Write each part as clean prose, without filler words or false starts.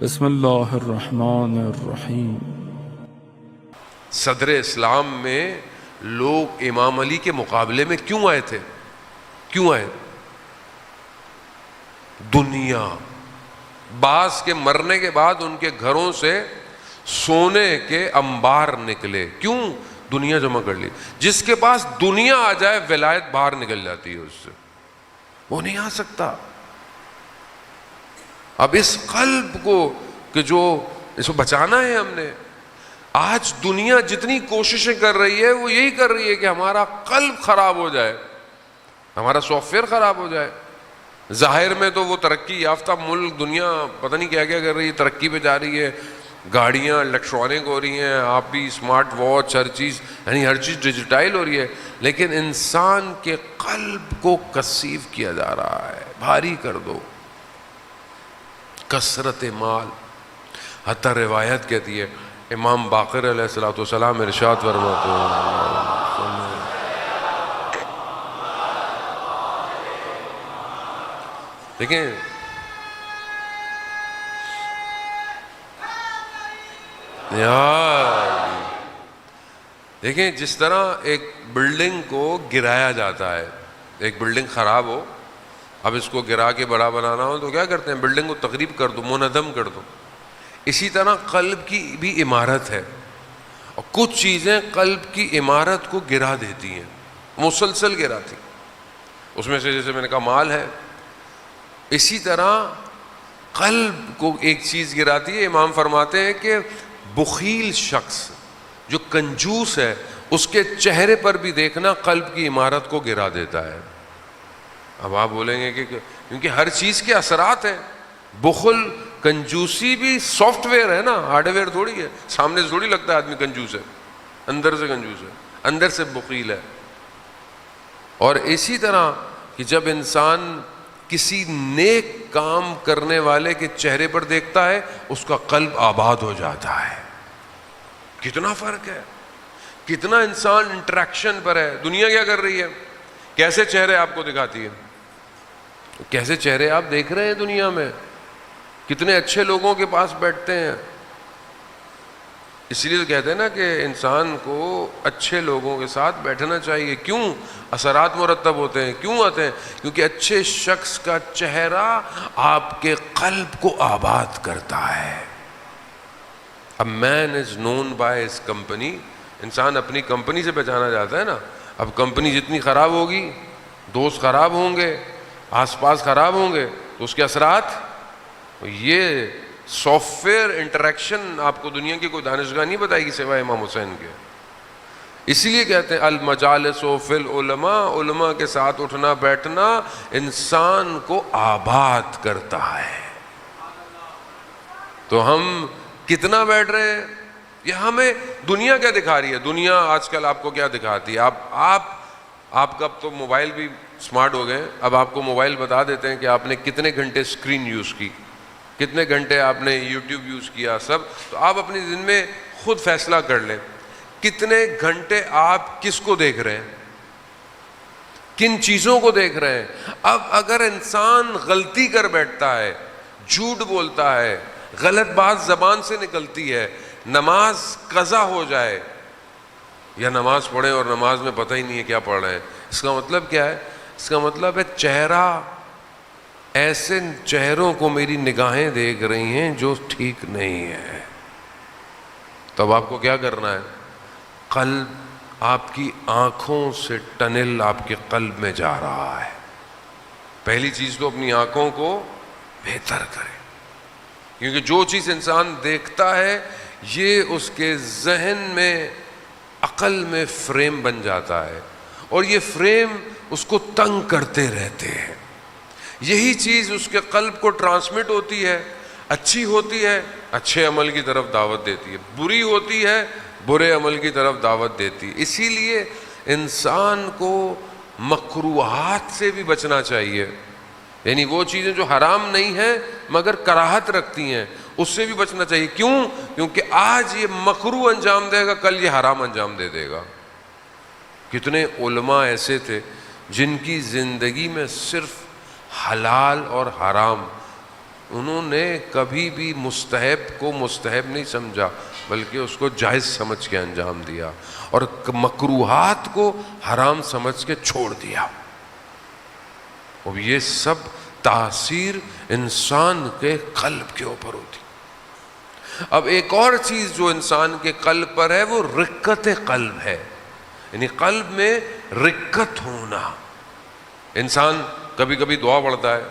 بسم اللہ الرحمن الرحیم۔ صدر اسلام میں لوگ امام علی کے مقابلے میں کیوں آئے تھے؟ کیوں آئے؟ دنیا، بعض کے مرنے کے بعد ان کے گھروں سے سونے کے انبار نکلے۔ کیوں؟ دنیا جمع کر لی۔ جس کے پاس دنیا آ جائے ولایت باہر نکل جاتی ہے اس سے، وہ نہیں آ سکتا۔ اب اس قلب کو کہ جو اس کو بچانا ہے ہم نے، آج دنیا جتنی کوششیں کر رہی ہے وہ یہی کر رہی ہے کہ ہمارا قلب خراب ہو جائے، ہمارا سافٹ ویئر خراب ہو جائے۔ ظاہر میں تو وہ ترقی یافتہ ملک، دنیا پتہ نہیں کیا کیا کر رہی ہے، ترقی پہ جا رہی ہے، گاڑیاں الیکٹرانک ہو رہی ہیں، آپ بھی اسمارٹ واچ، ہر چیز، یعنی ہر چیز ڈیجیٹائل ہو رہی ہے، لیکن انسان کے قلب کو کثیف کیا جا رہا ہے۔ بھاری کر دو، کثرت مال، حتیٰ روایت کہتی ہے امام باقر علیہ السلام ارشاد فرماتے ہیں، دیکھیں دیکھیں جس طرح ایک بلڈنگ کو گرایا جاتا ہے، ایک بلڈنگ خراب ہو، اب اس کو گرا کے بڑا بنانا ہو تو کیا کرتے ہیں؟ بلڈنگ کو تقریب کر دو، منہدم کر دو۔ اسی طرح قلب کی بھی عمارت ہے، اور کچھ چیزیں قلب کی عمارت کو گرا دیتی ہیں، مسلسل گراتی۔ اس میں سے جیسے میں نے کہا مال ہے، اسی طرح قلب کو ایک چیز گراتی ہے۔ امام فرماتے ہیں کہ بخیل شخص جو کنجوس ہے، اس کے چہرے پر بھی دیکھنا قلب کی عمارت کو گرا دیتا ہے۔ اب آپ بولیں گے کہ کیونکہ ہر چیز کے اثرات ہیں، بخل، کنجوسی بھی سافٹ ویئر ہے نا، ہارڈ ویئر تھوڑی ہے۔ سامنے سے تھوڑی لگتا ہے آدمی کنجوس ہے، اندر سے کنجوس ہے، اندر سے بخیل ہے۔ اور اسی طرح کہ جب انسان کسی نیک کام کرنے والے کے چہرے پر دیکھتا ہے، اس کا قلب آباد ہو جاتا ہے۔ کتنا فرق ہے، کتنا انسان انٹریکشن پر ہے۔ دنیا کیا کر رہی ہے؟ کیسے چہرے آپ کو دکھاتی ہے، کیسے چہرے آپ دیکھ رہے ہیں دنیا میں، کتنے اچھے لوگوں کے پاس بیٹھتے ہیں۔ اس لیے تو کہتے ہیں نا کہ انسان کو اچھے لوگوں کے ساتھ بیٹھنا چاہیے۔ کیوں؟ اثرات مرتب ہوتے ہیں۔ کیوں آتے ہیں؟ کیونکہ اچھے شخص کا چہرہ آپ کے قلب کو آباد کرتا ہے۔ A man is known by his company۔ انسان اپنی کمپنی سے پہچانا جاتا ہے نا۔ اب کمپنی جتنی خراب ہوگی، دوست خراب ہوں گے، آس پاس خراب ہوں گے، تو اس کے اثرات، یہ سافٹ ویئر انٹریکشن آپ کو دنیا کی کوئی دانشگاہ نہیں بتائے گی سوائے امام حسین کے۔ اسی لیے کہتے ہیں المجالس فی العلماء، علماء کے ساتھ اٹھنا بیٹھنا انسان کو آباد کرتا ہے۔ تو ہم کتنا بیٹھ رہے ہیں؟ یہ ہمیں دنیا کیا دکھا رہی ہے؟ دنیا آج کل آپ کو کیا دکھاتی ہے؟ آپ کا اب تو موبائل بھی سمارٹ ہو گئے، اب آپ کو موبائل بتا دیتے ہیں کہ آپ نے کتنے گھنٹے اسکرین یوز کی، کتنے گھنٹے آپ نے یوٹیوب یوز کیا، سب۔ تو آپ اپنی دن میں خود فیصلہ کر لیں کتنے گھنٹے آپ کس کو دیکھ رہے ہیں، کن چیزوں کو دیکھ رہے ہیں۔ اب اگر انسان غلطی کر بیٹھتا ہے، جھوٹ بولتا ہے، غلط بات زبان سے نکلتی ہے، نماز قضا ہو جائے، یا نماز پڑھیں اور نماز میں پتہ ہی نہیں ہے کیا پڑھ رہے ہیں، اس کا مطلب کیا ہے؟ اس کا مطلب ہے چہرہ، ایسے چہروں کو میری نگاہیں دیکھ رہی ہیں جو ٹھیک نہیں ہے۔ تب آپ کو کیا کرنا ہے؟ قلب، آپ کی آنکھوں سے ٹنل آپ کے قلب میں جا رہا ہے۔ پہلی چیز تو اپنی آنکھوں کو بہتر کریں، کیونکہ جو چیز انسان دیکھتا ہے یہ اس کے ذہن میں، عقل میں فریم بن جاتا ہے، اور یہ فریم اس کو تنگ کرتے رہتے ہیں۔ یہی چیز اس کے قلب کو ٹرانسمٹ ہوتی ہے، اچھی ہوتی ہے اچھے عمل کی طرف دعوت دیتی ہے، بری ہوتی ہے برے عمل کی طرف دعوت دیتی ہے۔ اسی لیے انسان کو مکروہات سے بھی بچنا چاہیے، یعنی وہ چیزیں جو حرام نہیں ہیں مگر کراہت رکھتی ہیں، اس سے بھی بچنا چاہیے۔ کیوں؟ کیونکہ آج یہ مکروہ انجام دے گا، کل یہ حرام انجام دے دے گا۔ کتنے علماء ایسے تھے جن کی زندگی میں صرف حلال اور حرام انہوں نے کبھی بھی مستحب کو مستحب نہیں سمجھا بلکہ اس کو جائز سمجھ کے انجام دیا، اور مکروہات کو حرام سمجھ کے چھوڑ دیا۔ اور یہ سب تاثیر انسان کے قلب کے اوپر ہوتی۔ اب ایک اور چیز جو انسان کے قلب پر ہے وہ رقت قلب ہے، یعنی قلب میں رقت ہونا۔ انسان کبھی کبھی دعا پڑھتا ہے،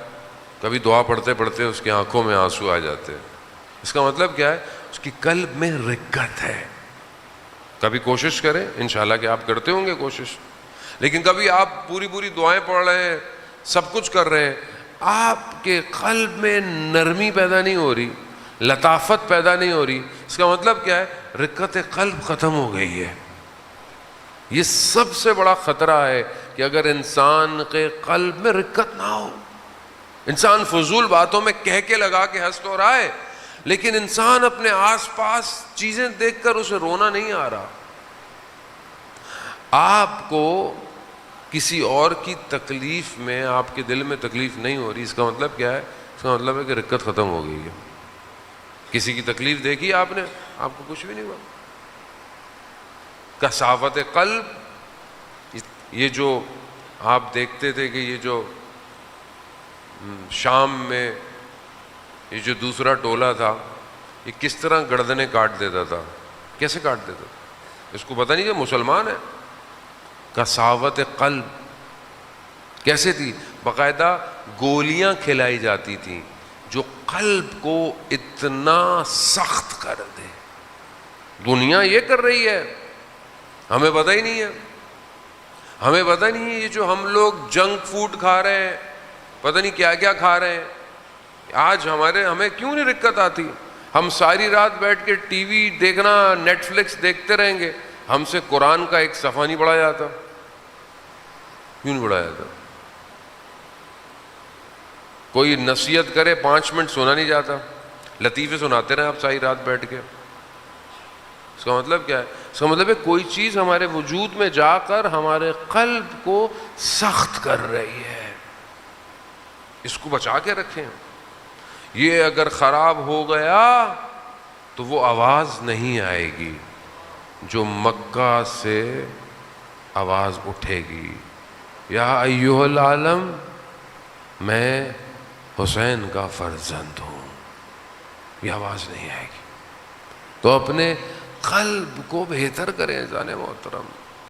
کبھی دعا پڑھتے پڑھتے اس کی آنکھوں میں آنسو آ جاتے ہیں، اس کا مطلب کیا ہے؟ اس کی قلب میں رقت ہے۔ کبھی کوشش کریں، انشاءاللہ کہ آپ کرتے ہوں گے کوشش، لیکن کبھی آپ پوری دعائیں پڑھ رہے ہیں، سب کچھ کر رہے ہیں، آپ کے قلب میں نرمی پیدا نہیں ہو رہی، لطافت پیدا نہیں ہو رہی، اس کا مطلب کیا ہے؟ رقت قلب ختم ہو گئی ہے۔ یہ سب سے بڑا خطرہ ہے کہ اگر انسان کے قلب میں رقت نہ ہو، انسان فضول باتوں میں کہہ کے لگا کے ہنس تو رہا ہے، لیکن انسان اپنے آس پاس چیزیں دیکھ کر اسے رونا نہیں آ رہا۔ آپ کو کسی اور کی تکلیف میں آپ کے دل میں تکلیف نہیں ہو رہی، اس کا مطلب کیا ہے؟ اس کا مطلب ہے کہ رقت ختم ہو گئی ہے۔ کسی کی تکلیف دیکھی آپ نے، آپ کو کچھ بھی نہیں ہوا۔ کثافت قلب، یہ جو آپ دیکھتے تھے کہ یہ جو شام میں یہ جو دوسرا ٹولہ تھا، یہ کس طرح گردنیں کاٹ دیتا تھا، کیسے کاٹ دیتا تھا؟ اس کو پتہ نہیں کہ مسلمان ہے۔ کثافت قلب کیسے تھی؟ باقاعدہ گولیاں کھلائی جاتی تھیں جو قلب کو اتنا سخت کر دے۔ دنیا یہ کر رہی ہے، ہمیں پتہ ہی نہیں ہے، ہمیں پتہ نہیں ہے۔ یہ جو ہم لوگ جنک فوڈ کھا رہے ہیں، پتہ نہیں کیا کیا کھا رہے ہیں، آج ہمیں کیوں نہیں رقت آتی؟ ہم ساری رات بیٹھ کے ٹی وی دیکھنا، نیٹ فلکس دیکھتے رہیں گے، ہم سے قرآن کا ایک صفحہ نہیں پڑھا جاتا۔ کیوں نہیں پڑھا جاتا؟ کوئی نصیحت کرے 5 منٹ سنا نہیں جاتا، لطیفے سناتے رہے آپ ساری رات بیٹھ کے۔ اس کا مطلب کیا ہے؟ اس کا مطلب ہے کوئی چیز ہمارے وجود میں جا کر ہمارے قلب کو سخت کر رہی ہے، اس کو بچا کے رکھیں۔ یہ اگر خراب ہو گیا تو وہ آواز نہیں آئے گی جو مکہ سے آواز اٹھے گی، یا ایھا العالم، میں حسین کا فرزند ہوں، یہ آواز نہیں آئے گی۔ تو اپنے قلب کو بہتر کریں جانے محترم۔